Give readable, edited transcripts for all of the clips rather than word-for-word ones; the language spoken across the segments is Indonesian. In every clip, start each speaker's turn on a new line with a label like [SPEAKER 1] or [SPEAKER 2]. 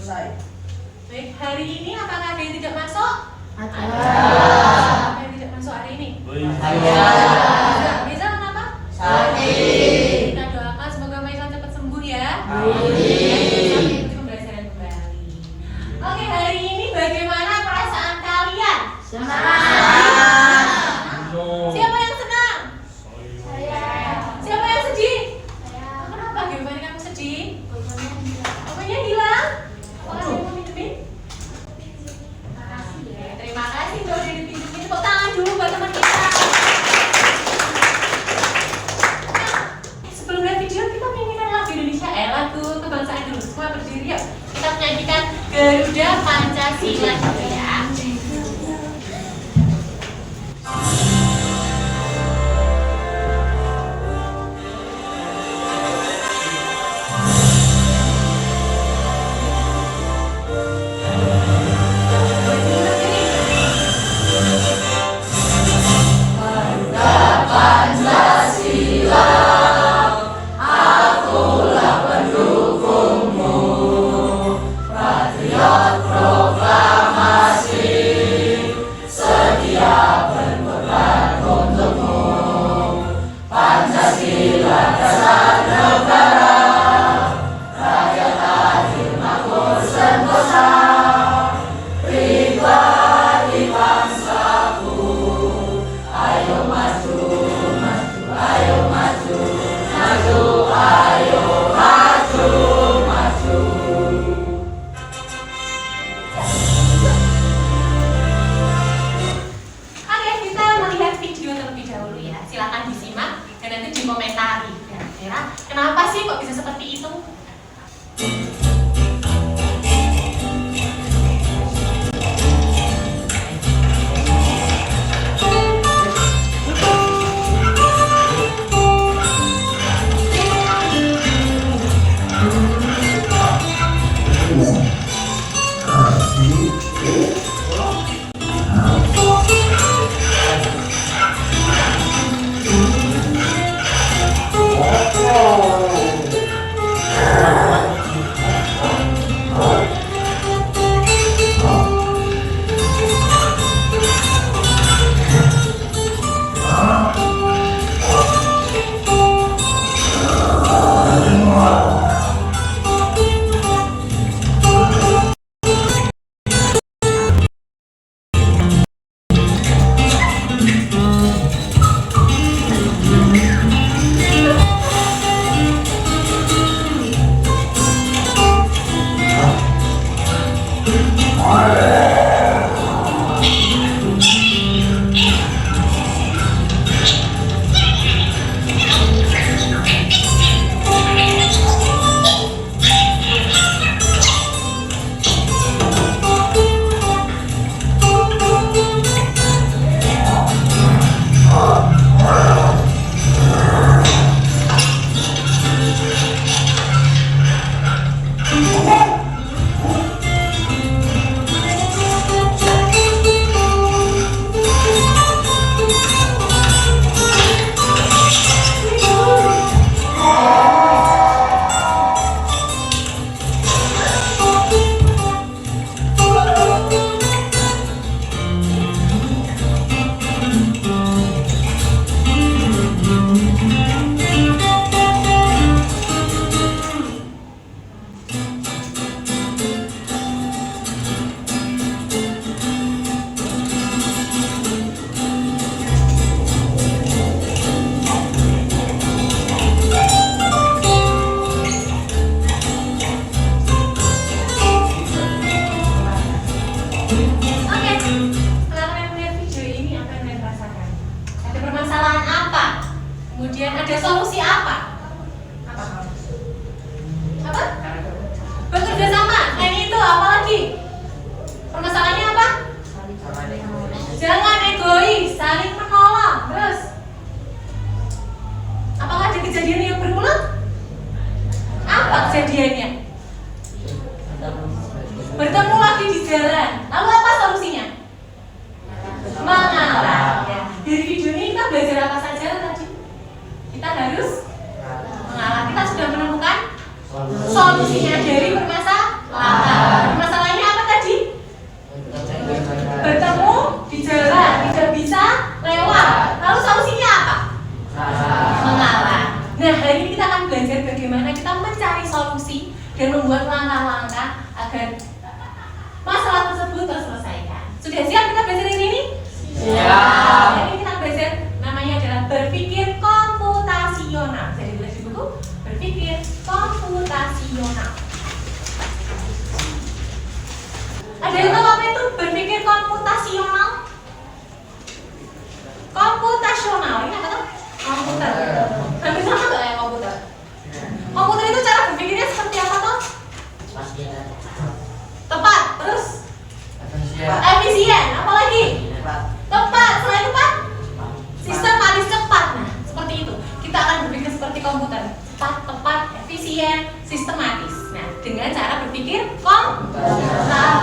[SPEAKER 1] selesai.
[SPEAKER 2] Baik, hari ini apakah ada yang tidak masuk?
[SPEAKER 3] Ada.
[SPEAKER 2] Ada yang tidak masuk hari ini?
[SPEAKER 3] Ada.
[SPEAKER 2] Bisa kenapa?
[SPEAKER 3] Sakit.
[SPEAKER 2] Kita doakan semoga Maisa cepat sembuh ya.
[SPEAKER 3] Amin.
[SPEAKER 2] Ikuti pembelajaran kembali. Oke, hari ini bagaimana perasaan kalian?
[SPEAKER 3] Semangat.
[SPEAKER 2] Siapa yang senang?
[SPEAKER 3] Saya.
[SPEAKER 2] Siapa yang sedih?
[SPEAKER 3] Saya.
[SPEAKER 2] Kenapa gimana kamu sedih? Apanya hilang? Apakah ada yang mau minjemin? Terima kasih udah dipinjemin. Tepuk tangan dulu buat teman kita. Nah, sebelum lihat video kita menyanyikan lagu Indonesia, lagu kebangsaan dulu. Semua berdiri yuk. Kita menyanyikan Garuda Pancasila dulu ya. Oke, kita melihat video terlebih dahulu ya. Silakan disimak dan nanti dikomentari. Kira-kira kenapa sih kok bisa seperti itu? Kemudian ada solusi apa? Apa? Bekerja sama. Selain itu apa lagi? Permasalahannya apa? Jangan egois, saling menolong. Terus, apakah ada kejadian yang berulang? Apa kejadiannya? Bertemu lagi di jalan. Lalu apa solusinya? Mengalah. Ya. Dari video ini kita belajar apa saja tadi? Kita harus mengalah. Kita sudah menemukan solusinya dari permasalahan. dan membuat langkah-langkah agar masalah tersebut terselesaikan. Sudah siap kita belajar ini?
[SPEAKER 3] Siap.
[SPEAKER 2] Jadi kita belajar namanya adalah berpikir komputasional. Jadi tulis di buku berpikir komputasional. Ada yang tahu apa itu berpikir komputasional? Komputasional ini apa tuh? Komputer. Hampir sama nggak kayak komputer? Komputer itu cara berpikirnya seperti apa tuh? Tepat. Terus? Efisien. Apa lagi? Tepat. Selain tepat? Sistematis cepat. Nah, seperti itu. Kita akan berpikir seperti komputer. Cepat, tepat, efisien, sistematis. Nah, dengan cara berpikir komputasional.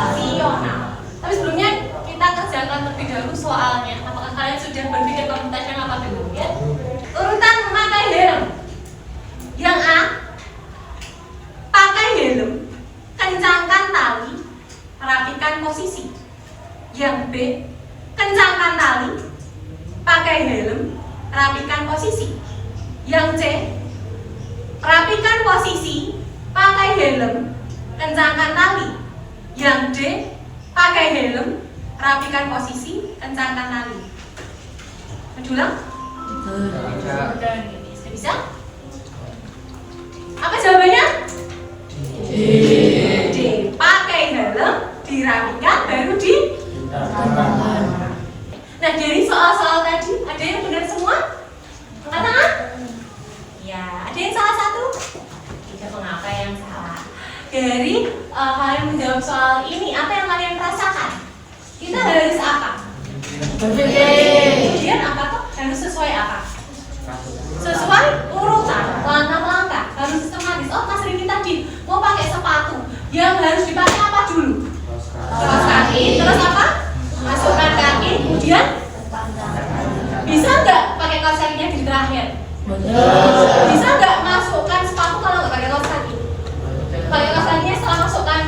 [SPEAKER 2] Tapi sebelumnya kita kerjakan terlebih dahulu soalnya. Apakah kalian sudah berpikir komputasional apa belum ya? Urutan memakai helm. Yang A, pakai helm, kencangkan tali, rapikan posisi. Yang B, kencangkan tali, pakai helm, rapikan posisi. Yang C, rapikan posisi, pakai helm, kencangkan tali. Yang D, pakai helm, rapikan posisi, kencangkan tali. Menjulang? Sudah bisa? Apa jawabannya? D. Pakai helm, dirapikan, baru di. Nah, dari soal-soal tadi ada yang benar semua? Angkat tangan? Ya, ada yang salah satu? Tidak, mengapa yang salah? Dari kalian menjawab soal ini, apa yang kalian rasakan? Kita harus apa? Kemudian apa tuh? Harus sesuai apa? Sesuai urutan, langkah-langkah, harus sistematis. Oh, Mas Riki tadi mau pakai sepatu, yang harus dipakai apa dulu? Kaos kaki, terus apa? Masukkan kaki, kemudian bisa nggak pakai kaos kakinya di terakhir? Bisa nggak masukkan sepatu kalau nggak pakai kaos kaki? Pakai kaos kakinya setelah masukkan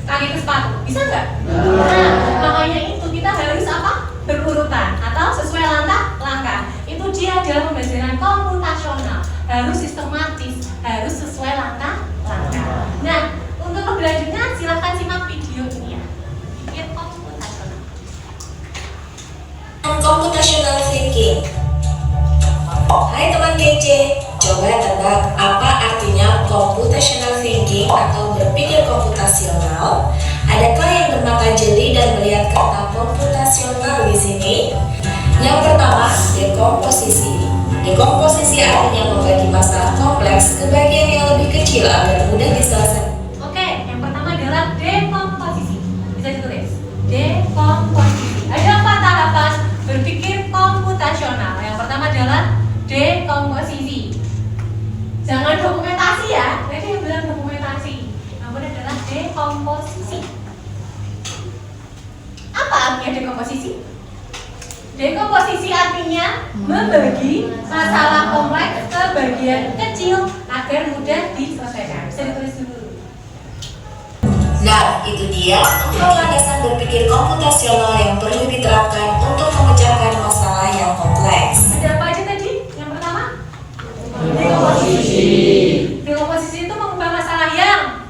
[SPEAKER 2] kaki ke sepatu, bisa nggak? Nah, makanya itu kita harus apa? Berurutan atau sesuai langkah-langkah. Itu dia adalah pembelajaran komputasional. Harus sistematis, harus sesuai langkah-langkah. Nah, untuk lebih lanjutnya silahkan simak video ini ya. Pikir komputasional.
[SPEAKER 1] Computational thinking. Hai teman kece, coba tebak apa artinya computational thinking atau berpikir komputasional? Adakah yang bermata jeli dan melihat kata komputasional di sini? Yang pertama, dekomposisi. Dekomposisi artinya membagi masalah kompleks ke bagian yang lebih kecil agar mudah diselesaikan.
[SPEAKER 2] Oke, yang pertama adalah dekomposisi. Bisa ditulis. Dekomposisi. Ada 4 tahapan berpikir komputasional. Yang pertama adalah dekomposisi. Jangan dokumentasi ya. Tadi yang bilang dokumentasi. Namun adalah dekomposisi. Apa artinya dekomposisi? Dekomposisi artinya membagi masalah kompleks ke bagian kecil agar mudah diselesaikan. Bisa ditulis dulu.
[SPEAKER 1] Nah, itu dia 4 landasan berpikir komputasional yang perlu diterapkan untuk memecahkan masalah yang kompleks.
[SPEAKER 2] Ada apa aja tadi? Yang pertama? Dekomposisi. Dekomposisi itu mengubah masalah yang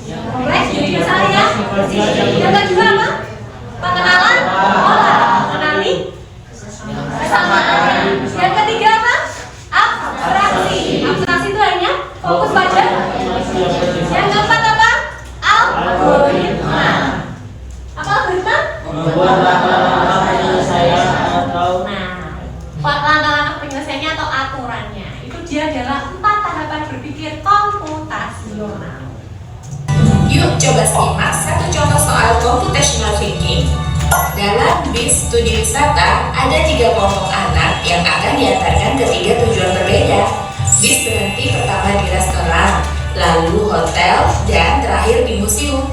[SPEAKER 2] kompleks jadi masalah yang kecil. Yang kedua apa? Pengenalan pola, mengenali kesamaan. Yang ketiga apa? Abstraksi. Abstraksi itu hanya fokus pada. Yang keempat apa? Algoritma. Apa algoritma?
[SPEAKER 3] Membuat langkah-langkah penyelesaian atau
[SPEAKER 2] langkah-langkah penyelesaiannya atau aturannya. Itu dia adalah 4 tahapan berpikir komputasional.
[SPEAKER 1] Yuk coba simak satu contoh soal computational thinking. Dalam bis studi wisata, ada 3 kelompok anak yang akan diantarkan ke 3 tujuan berbeda. Bis berhenti pertama di restoran, lalu hotel, dan terakhir di museum.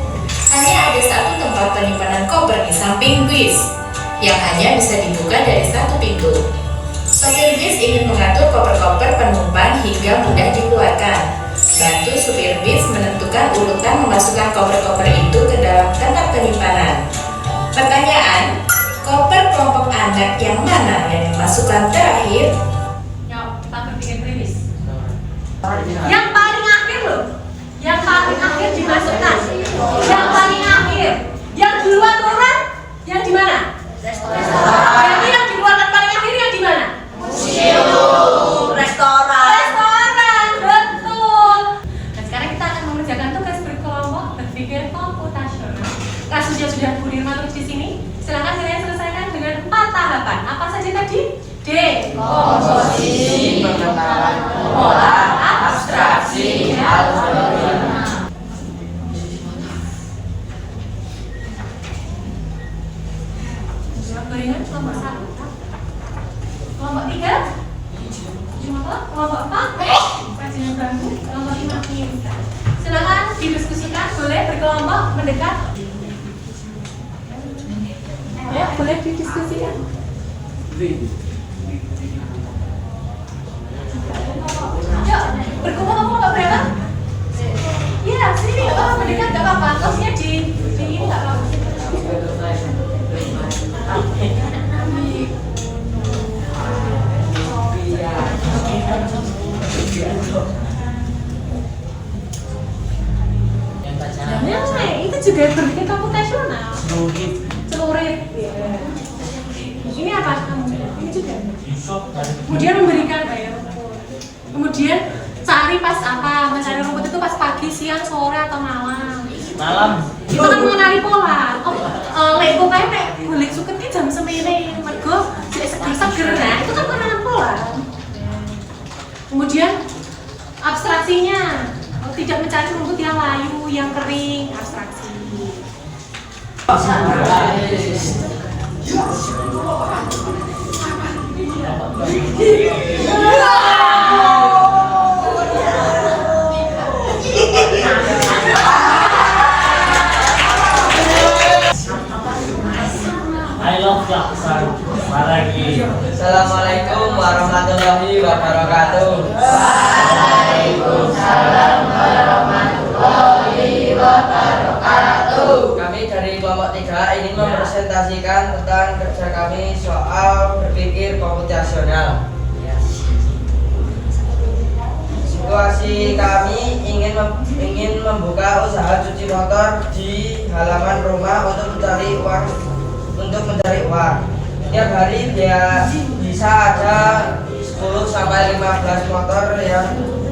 [SPEAKER 1] Hanya ada 1 tempat penyimpanan koper di samping bis, yang hanya bisa dibuka dari 1 pintu. Sopir bis ingin mengatur koper-koper penumpang hingga mudah dikeluarkan. Bantu supir bis menentukan urutan memasukkan koper-koper itu ke dalam tempat penyimpanan. Pertanyaan, koper kelompok anak yang mana yang dimasukkan terakhir?
[SPEAKER 2] Yuk, kita berpikir kritis. Yang paling akhir loh. Yang kasusnya sudah Bu Nirma tulis di sini. Silakan kalian selesaikan dengan 4 tahapan. Apa saja tadi? D.
[SPEAKER 3] Komposisi, pengetahuan,
[SPEAKER 2] pola,
[SPEAKER 3] abstraksi, algoritma.
[SPEAKER 2] Gorengan kelompok 1. Kelompok 3. Kelompok 4. Kajian bambu. Kelompok 5. Silakan didiskusikan, boleh berkelompok mendekat. Ya, boleh didiskusikan. Yuk, berkelompok berapa? Iya, sini nggak apa-apa, mendekat nggak apa-apa. Kaosnya di ini nggak apa-apa. Nah, itu juga berpikir komputasional. Celurit. Ini apa kamu? Ini juga. Kemudian memberikan kemudian cari pas apa? Mencari rumput itu pas pagi, siang, sore atau malam?
[SPEAKER 3] Malam.
[SPEAKER 2] Itu kan mengenali pola. Lek pokoknya nek golek suket ki jam semene mergo jek seger-seger. Nah, itu kan pengenalan pola. Kemudian abstraksinya, tidak mencari rumput yang layu, yang kering, abstraksi.
[SPEAKER 3] I love laksan. Maragi.
[SPEAKER 4] Assalamualaikum warahmatullahi wabarakatuh.
[SPEAKER 3] Waalaikumsalam warahmatullahi wabarakatuh.
[SPEAKER 4] Kami dari kelompok 3 ingin mempresentasikan tentang kerja kami soal berpikir komputasional. Situasi kami ingin membuka usaha cuci motor di halaman rumah untuk mencari uang. Tiap hari dia bisa ada 10 sampai 15 motor yang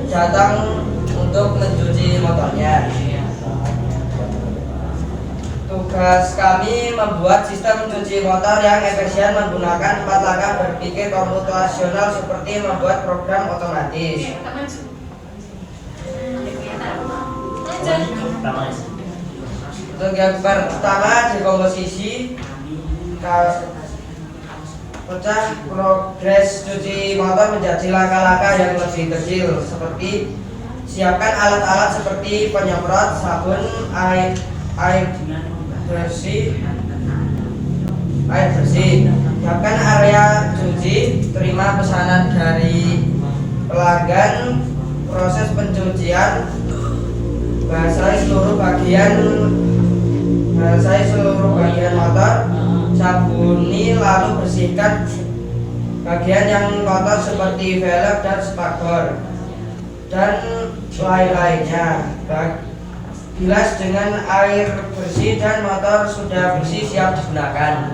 [SPEAKER 4] datang untuk mencuci motornya. Tugas kami membuat sistem cuci motor yang efisien menggunakan 4 langkah berpikir komputasional seperti membuat program otomatis. Untuk yang pertama, dekomposisi. Pecah progres cuci motor menjadi langkah-langkah yang lebih kecil, seperti siapkan alat-alat seperti penyemprot, sabun, air bersih. Siapkan area cuci, terima pesanan dari pelanggan, proses pencucian, basahi seluruh bagian motor, sabuni lalu bersihkan bagian yang kotor seperti velg dan spakbor dan lain-lainnya. Bilas dengan air bersih dan motor sudah bersih siap digunakan.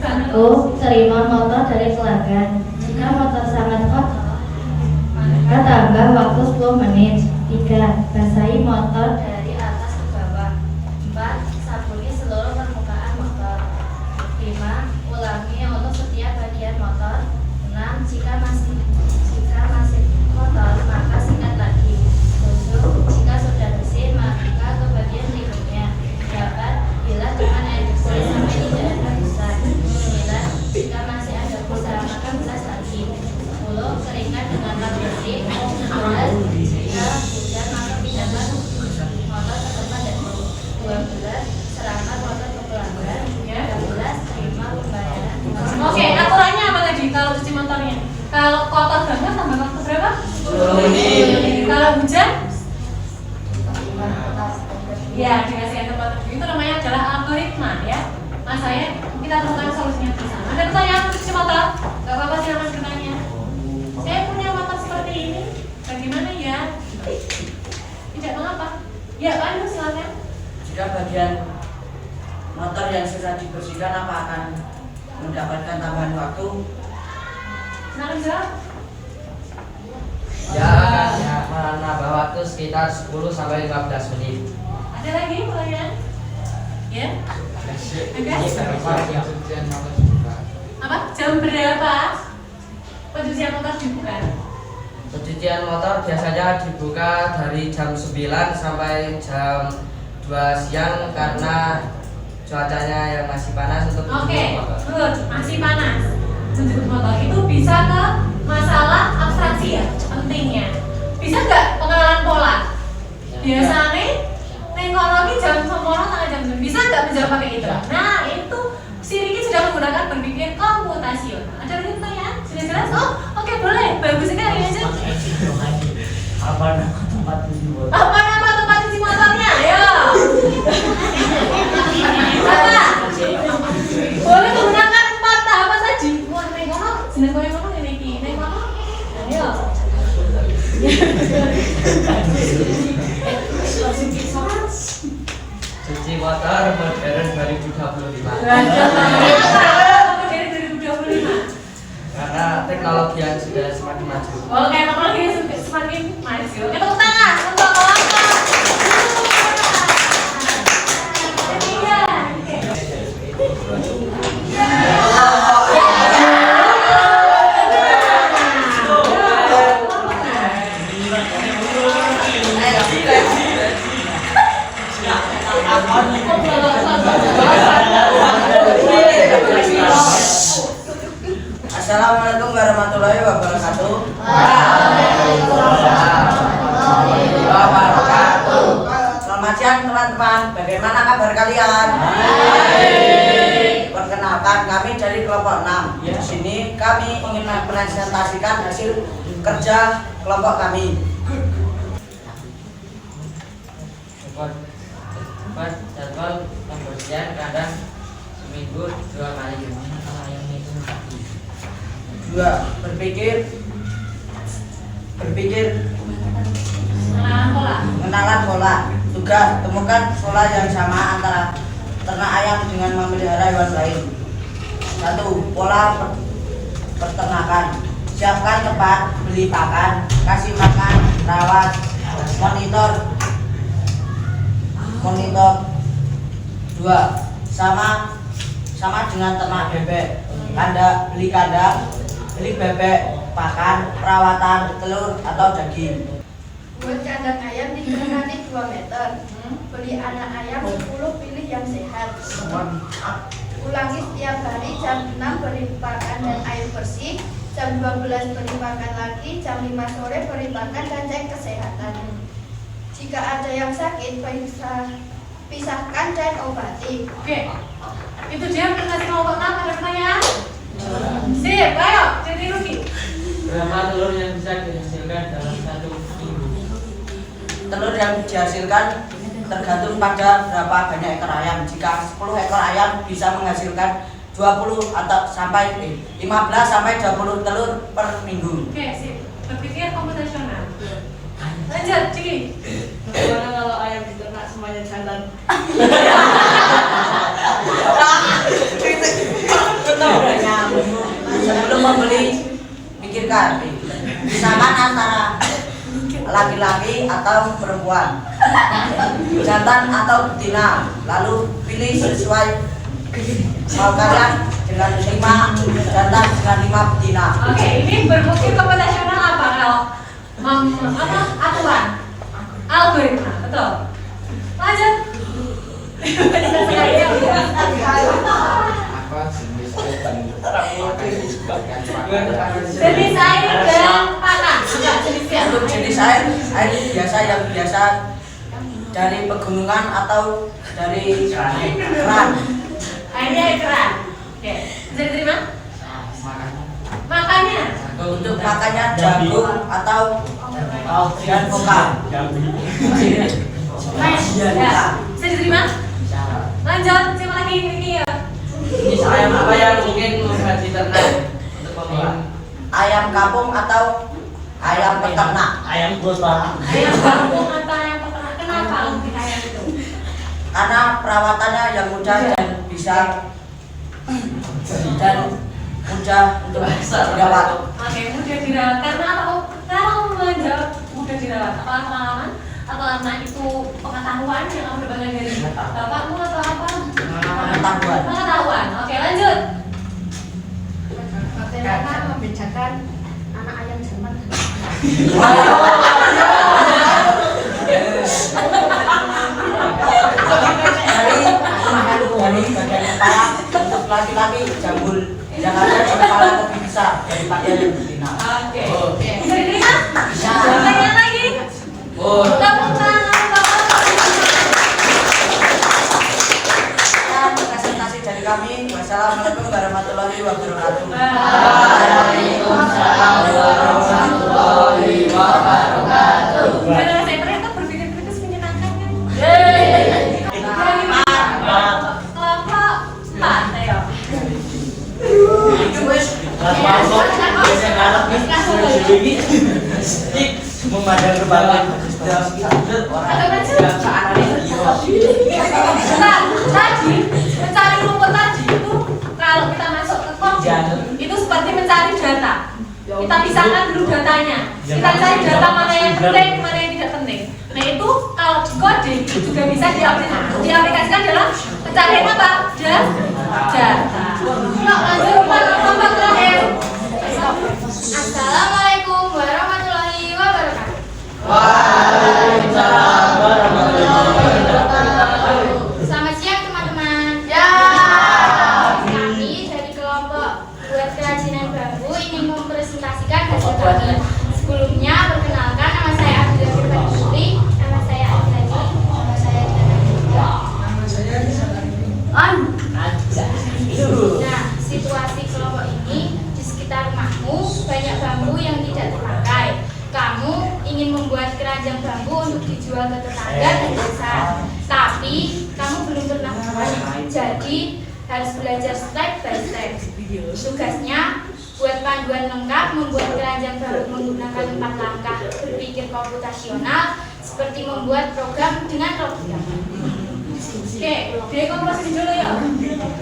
[SPEAKER 5] Satu, terima motor dari pelanggan. Jika motor sangat kotor, maka tambah waktu 10 menit. 3. Basahi motor dari atas ke bawah. 4. Sabuni seluruh permukaan motor. 5. Ulangi untuk setiap bagian motor. 6. Jika masih kotor, maka sikat lagi. 7. Jika sudah bersih, maka ke bagian berikutnya. 8. Bilas dengan air bersih sampai tidak ada busa. 9. Jika masih ada busa, maka bilas lagi. 10. Keringkan dengan lap bersih. 11. Jika hujan, maka pindahkan motor ke tempat dan 12. Serahkan motor ke pelanggan. 13. Terima pembayaran.
[SPEAKER 2] Oke, aturannya apa tadi kalau cuci motornya? Kalau kotor banget tambah waktu berapa?
[SPEAKER 4] 10 menit.
[SPEAKER 2] Kalau hujan? Ya, dikasih tempat. Itu namanya adalah algoritma ya. Mas saya, kita temukan solusinya bersama. Ada pertanyaan untuk cuci motor? Gak apa-apa, silakan bertanya. Saya punya motor seperti ini, bagaimana ya? Tidak mengapa. Ya, Pak, silakan.
[SPEAKER 6] Jika bagian motor yang sudah dibersihkan, apa akan mendapatkan tambahan waktu?
[SPEAKER 2] Silakan jawab.
[SPEAKER 4] Ya, menambah waktu sekitar 10 sampai 15 menit.
[SPEAKER 2] Ada lagi pertanyaan? Ya? Ada? Apa? Jam berapa pencucian motor dibuka?
[SPEAKER 4] Pencucian motor biasanya dibuka dari jam 9 sampai jam 2 siang karena cuacanya yang masih panas untuk
[SPEAKER 2] Oke,
[SPEAKER 4] motor.
[SPEAKER 2] good. Masih panas. Menjemput motor itu bisa ke masalah abstraksi ya, pentingnya. Bisa nggak pengenalan pola? Biasanya nengok jam 10 sampai jam 9. Bisa nggak menjawab pakai itu? Nah, itu si Riki sudah menggunakan berpikir komputasional. Ada lagi pertanyaan? Sudah jelas? Oh, oke, boleh. Bagus sekali aja.
[SPEAKER 3] Apa nama tempat cuci motor?
[SPEAKER 2] Apa nama tempat cuci motornya? Ayo. Apa? Boleh menggunakan 4 tahapan saja. Wah, nengok, jeneng koyo ngono ngene iki. Nengok. Ayo.
[SPEAKER 4] Cuci motor modern 2025.
[SPEAKER 2] Dari 2025.
[SPEAKER 4] Karena teknologi yang sudah semakin maju.
[SPEAKER 2] Oke, teknologi semakin maju. Oke, tepuk tangan untuk Oka. Ketiga.
[SPEAKER 6] Assalamualaikum warahmatullahi wabarakatuh. Selamat siang teman-teman. Bagaimana kabar kalian? Perkenalkan, kami dari kelompok 6. Di sini kami ingin mempresentasikan hasil kerja kelompok kami.
[SPEAKER 4] Jadwal pembersihan kadang seminggu 2 kali.
[SPEAKER 6] Dua, berpikir mengenalan pola. Tugas, temukan pola yang sama antara ternak ayam dengan memelihara hewan lain. 1. Pola peternakan. Siapkan tempat, beli pakan, kasih makan, rawat, monitor. 2. Sama dengan ternak bebek. Beli kandang, beli bebek, pakan, perawatan, telur atau daging.
[SPEAKER 5] Buat kandang ayam dikerahkan 2 meter. Beli anak ayam 10, pilih yang sehat. Ulangi setiap hari jam 6 beri pakan dan air bersih, jam 12 beri pakan lagi, jam 5 sore beri pakan dan cek kesehatan. Jika ada yang sakit, pisahkan dan obati.
[SPEAKER 2] Oke. Itu dia presentasi kelompok 6. Ada pertanyaan? Sip, ayo, jadi Ruki.
[SPEAKER 4] Berapa telur yang bisa dihasilkan dalam 1 minggu?
[SPEAKER 6] Telur yang dihasilkan tergantung pada berapa banyak ekor ayam. Jika 10 ekor ayam bisa menghasilkan 20 atau 15 sampai 20 telur per minggu.
[SPEAKER 2] Oke, sip. Berpikir komputasional. Lanjut, Ciki.
[SPEAKER 3] Bagaimana kalau ayam diternak semuanya jantan?
[SPEAKER 6] Sebelum membeli, pikirkan pasangan antara laki-laki atau perempuan, jantan atau betina, lalu pilih sesuai mau kalian dengan 5 jantan dengan 5 betina.
[SPEAKER 2] Oke, ini berpikir komputasional apa kalau aturan algoritma, betul. Lanjut. Jenis air dan pakan.
[SPEAKER 6] Untuk jenis air biasa yang biasa dari pegunungan atau dari keran.
[SPEAKER 2] Airnya air keran. Oke, bisa diterima? Makannya.
[SPEAKER 6] Untuk makannya jagung atau dan vokal.
[SPEAKER 2] Ya, bisa diterima? Lanjut, siapa lagi ini ya?
[SPEAKER 4] Jenis ayam apa yang mungkin bisa diternak untuk pemula?
[SPEAKER 6] Ayam kampung atau ayam peternak?
[SPEAKER 3] Ayam kota.
[SPEAKER 2] Ayam kampung atau ayam peternak? Kenapa untuk ayam itu?
[SPEAKER 6] Karena perawatannya yang mudah dan bisa dan mudah untuk dirawat.
[SPEAKER 2] Oke, mudah dirawat. Karena apa? Kalau menjawab mudah dirawat, apa pengalaman atau karena itu pengetahuan pengetahuan yang kamu dapatkan dari bapakmu atau apa?
[SPEAKER 6] Pengetahuan.
[SPEAKER 2] Pengetahuan. Oke, lanjut.
[SPEAKER 5] Karena membedakan anak ayam jantan.
[SPEAKER 6] Dari bagian kepala untuk laki-laki jambul yang ada di kepala lebih besar daripada yang betina.
[SPEAKER 2] Oke. Bisa diterima?
[SPEAKER 6] Bisa.
[SPEAKER 2] Pertanyaan lagi? Tepuk tangan
[SPEAKER 6] Dan presentasi dari kami. Wassalamualaikum warahmatullahi wabarakatuh.
[SPEAKER 2] Waalaikumsalam warahmatullahi wabarakatuh. Benar, saya ternyata berpikir kritis menyenangkan kan? Kelompok 4, ayo.
[SPEAKER 3] Memandang ke bawah.
[SPEAKER 2] Tadi mencari rumput tadi itu kalau kita masuk ke komputer itu seperti mencari data. Kita pisahkan dulu datanya. Kita cari data mana yang penting, mana yang tidak penting. Nah itu kalau di coding juga bisa diaplikasikan dalam pencarian apa? Data. Yuk lanjut kelompok terakhir.
[SPEAKER 5] Assalamualaikum warahmatullahi wabarakatuh.
[SPEAKER 3] Waalaikumsalam warahmatullahi wabarakatuh.
[SPEAKER 5] Selamat siang teman-teman. Kami dari kelompok buat kerajinan bambu ingin mempresentasikan hasil kami. Sebelumnya perkenalkan, nama saya Abdul Firmansyuri, nama saya Adani, nama saya Nah, situasi kelompok ini di sekitar rumahmu banyak bambu yang tidak terpakai. Kamu ingin membuat keranjang bambu untuk dijual ke tetangga dan desa, tapi kamu belum pernah buat, jadi harus belajar step by step. Tugasnya buat panduan lengkap membuat keranjang bambu menggunakan 4 langkah berpikir komputasional seperti membuat program dengan logika. Oke, dekomposisi dulu ya.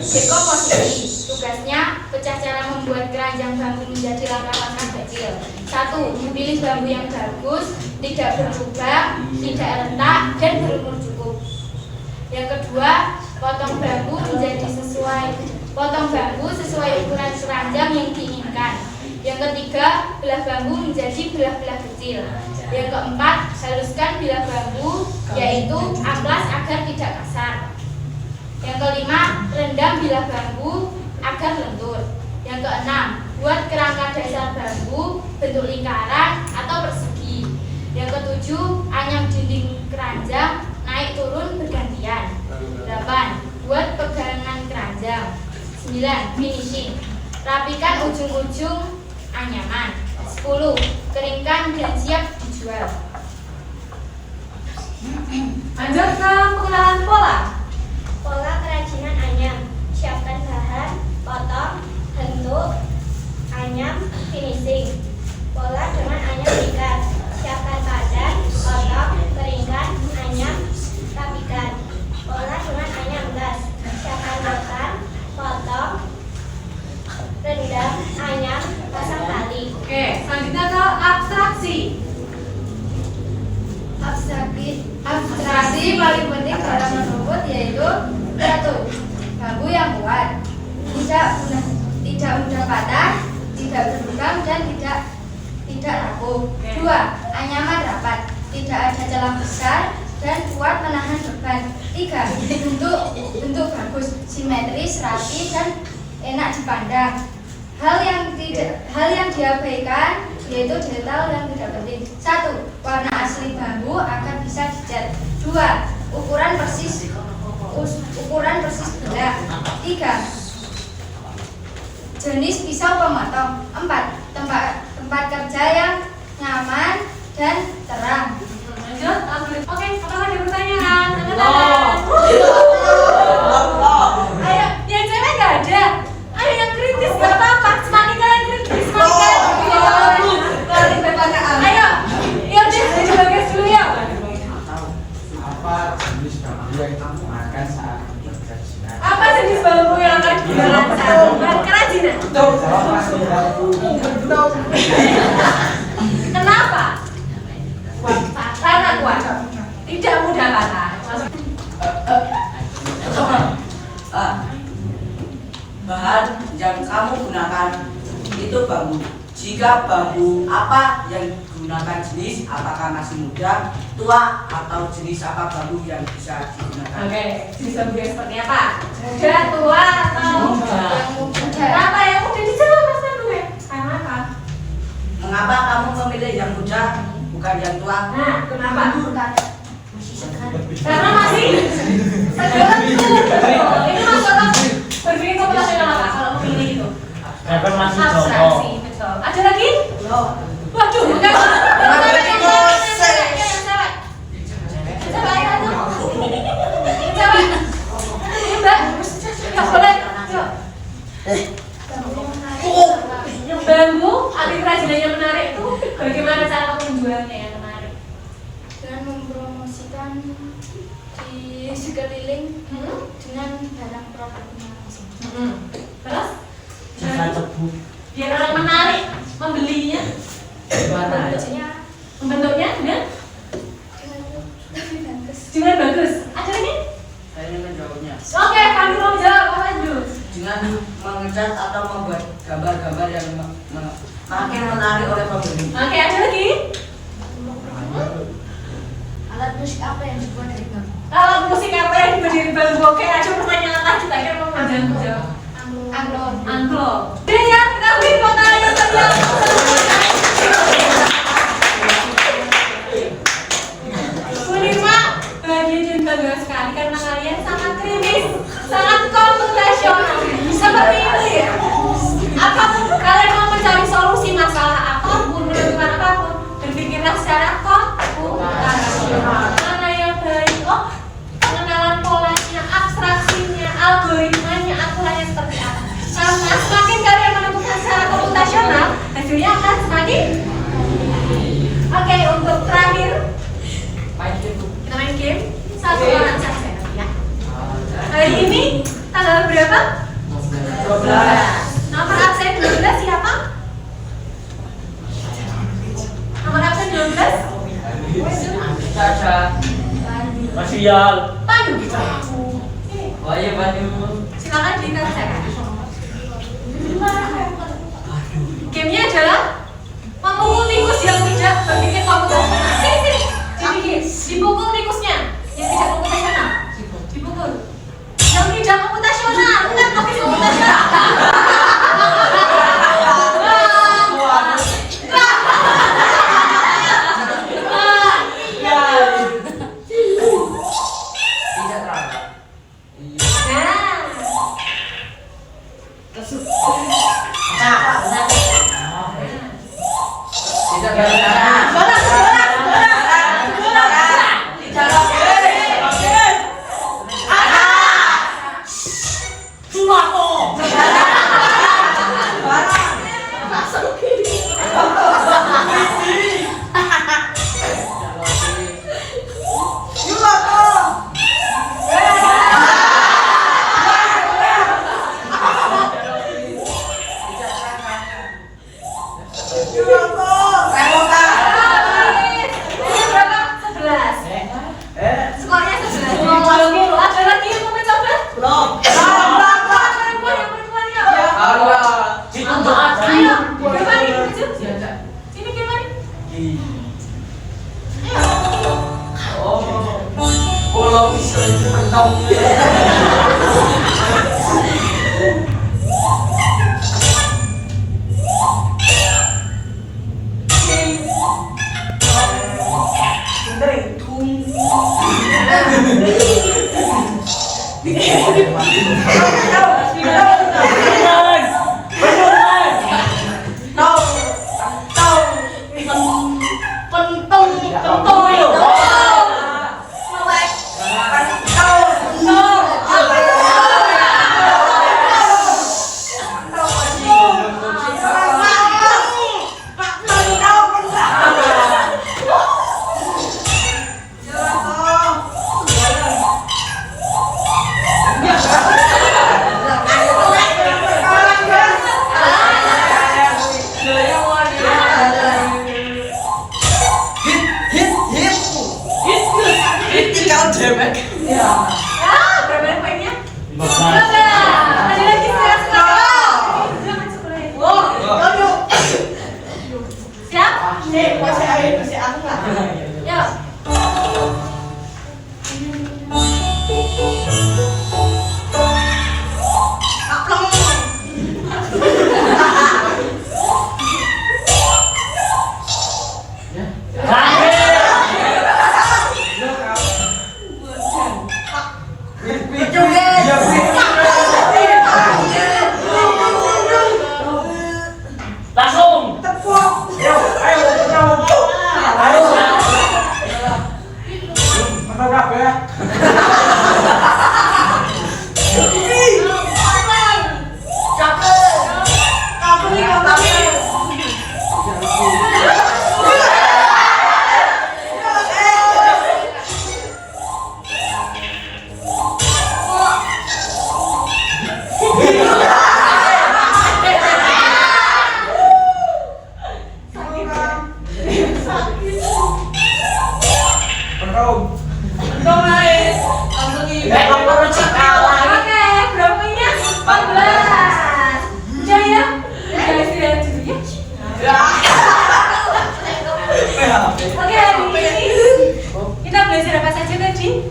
[SPEAKER 5] Dekomposisi tugasnya pecah cara membuat keranjang bambu menjadi langkah-langkah kecil. 1. Pilih bambu yang bagus, tidak berlubang, tidak retak, dan berumur cukup. Yang kedua, potong bambu sesuai ukuran keranjang yang diinginkan. Yang ketiga, belah bambu menjadi belah-belah kecil. Yang keempat, haluskan bilah bambu, yaitu amplas agar tidak kasar. Yang kelima, rendam bilah bambu agar lentur. Yang keenam, buat kerangka dasar bambu bentuk lingkaran atau persegi. Yang ketujuh, anyam dinding keranjang naik turun bergantian. 8. Buat pegangan keranjang. 9. Finishing. Rapikan ujung-ujung anyaman. 10. Keringkan dan siap dijual.
[SPEAKER 2] Lanjut ke pengenalan pola.
[SPEAKER 5] Pola kerajinan anyam. Siapkan bahan, potong, bentuk, anyam, finishing. Pola dengan anyam ikat. Siapkan padan, potong, keringkan, anyam, rapikan. Pola dengan anyam gas. Siapkan rotan, potong, rendam, anyam, pasang tali.
[SPEAKER 2] Oke, selanjutnya ke abstraksi.
[SPEAKER 5] Abstraksi paling penting dalam merumput yaitu 1. Bambu yang kuat, tidak mudah patah, tidak berlubang dan tidak rapuh. 2. Anyaman rapat, tidak ada celah besar dan kuat menahan beban. 3. Bentuk bagus, simetris, rapi dan enak dipandang. Hal yang diabaikan yaitu detail yang tidak penting. 1. Warna asli bambu agar bisa dicat. 2. Ukuran persis belah. 3. Jenis pisau pemotong. 4. Tempat kerja yang nyaman dan terang.
[SPEAKER 2] Lanjut, oke, apakah ada pertanyaan? Angkat tangan. Ayo, yang cewek nggak ada. Ayo yang kritis nggak apa-apa. Semakin kalian kritis, semakin kalian ayo, ya udah jadi bagas dulu ya.
[SPEAKER 3] Apa jenis bambu yang kamu makan saat membuat kerajinan?
[SPEAKER 2] Apa jenis bambu yang akan digunakan saat membuat kerajinan?
[SPEAKER 3] Jawab pasti.
[SPEAKER 2] Kenapa?
[SPEAKER 6] Jika bambu apa yang digunakan jenis apakah masih muda, tua, atau jenis apa bambu yang bisa digunakan?
[SPEAKER 2] Oke, jenis bambu yang seperti apa? Muda, tua, atau kenapa yang muda dijawab Mas Pandu ya? Karena apa?
[SPEAKER 6] Mengapa kamu memilih yang muda bukan yang tua?
[SPEAKER 2] Nah, kenapa? Karena masih segar tuh. Ini masalah berpikir komputasional apa kalau memilih itu?
[SPEAKER 3] Kan masih
[SPEAKER 2] Abstraksi, betul. Ada lagi? Waduh, bukan. Bambu, api kerajinannya menarik itu bagaimana cara penjualnya yang menarik?
[SPEAKER 5] Dengan mempromosikan di sekeliling dengan barang produknya langsung.
[SPEAKER 2] Terus?
[SPEAKER 3] Jasa tebu.
[SPEAKER 2] Biar orang menarik membelinya.
[SPEAKER 5] Bentuknya
[SPEAKER 2] Membentuknya dengan
[SPEAKER 5] lebih bagus.
[SPEAKER 2] dengan bagus. Ada lagi?
[SPEAKER 6] Saya ingin menjawabnya.
[SPEAKER 2] Oke, Pandu mau jawab apa Pandu?
[SPEAKER 6] Dengan mengecat atau membuat gambar-gambar yang makin menarik oleh pembeli.
[SPEAKER 2] Oke, ada lagi?
[SPEAKER 5] Alat musik apa yang dibuat dari bambu?
[SPEAKER 2] Alat musik apa yang berdiri bambu? Oke, ada pertanyaan lagi kita kan mau menjawab.
[SPEAKER 5] Angklung.
[SPEAKER 2] Angklung. Dia ya, kita win kota yang terlihat. Menerima bahagia dan bangga sekali karena kalian sangat kritis, sangat komputasional. Seperti itu ya. Apapun kalian mau mencari solusi masalah apapun, menentukan apapun, berpikirlah secara komputasional. Mana yang baik? Oh, pengenalan polanya, abstraksinya, algoritmanya, aturannya seperti apa. Karena semakin kalian menentukan secara komputasional, hasilnya akan semakin. Oke, untuk terakhir kita main game satu orang saja ya. Hari ini tanggal berapa? 12. Nomor absen 12 siapa? Nomor absen 12?
[SPEAKER 3] Masih Yal.
[SPEAKER 2] Pandu.
[SPEAKER 6] Oh iya, Pandu.
[SPEAKER 2] Silakan dikerjakan. Gamenya adalah memukul tikus yang tidak berpikir komputasional. Sini. Dipukul tikusnya yang tidak komputasional. Dipukul. Yang tidak komputasional, bukan logis komputasional.
[SPEAKER 6] Tidak terlambat. Tidak terlambat.
[SPEAKER 2] Skornya 11. Ada lagi yang mau mencoba?
[SPEAKER 6] Belum.
[SPEAKER 2] Perempuan ya.
[SPEAKER 3] Ditunjuk aja.
[SPEAKER 2] Ayo, gimana maju? Sini gimana?
[SPEAKER 6] Kalau bisa menang.
[SPEAKER 2] Berapa poinnya?
[SPEAKER 3] 15.
[SPEAKER 2] Ada lagi silakan.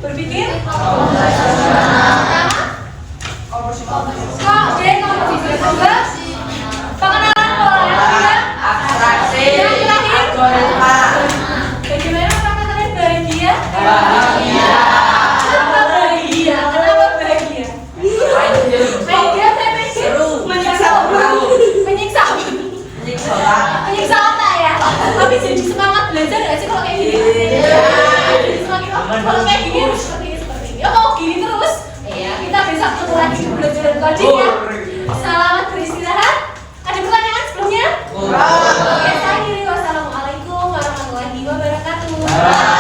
[SPEAKER 2] Berpikir. Pertama. Komposisi. Kedua. Pengenalan pola. Yang ketiga.
[SPEAKER 6] Abstraksi.
[SPEAKER 2] Yang terakhir.
[SPEAKER 6] Algoritma.
[SPEAKER 2] Bagaimana maka kalian bahagia?
[SPEAKER 6] Bahagia.
[SPEAKER 2] Kenapa bahagia? Kenapa bahagia? Bahagia TPG menyiksa menyiksa menyiksa otak ya. Tapi jadi semangat belajar nggak sih kalau kayak gini? Jadi semakin kalau kayak gini harus seperti ini. Ya kalau gini terus, ya kita bisa ketemu lagi di belajar coding ya. Selamat beristirahat. Ada pertanyaan sebelumnya? Oke, saya akhiri. Wassalamualaikum warahmatullahi wabarakatuh.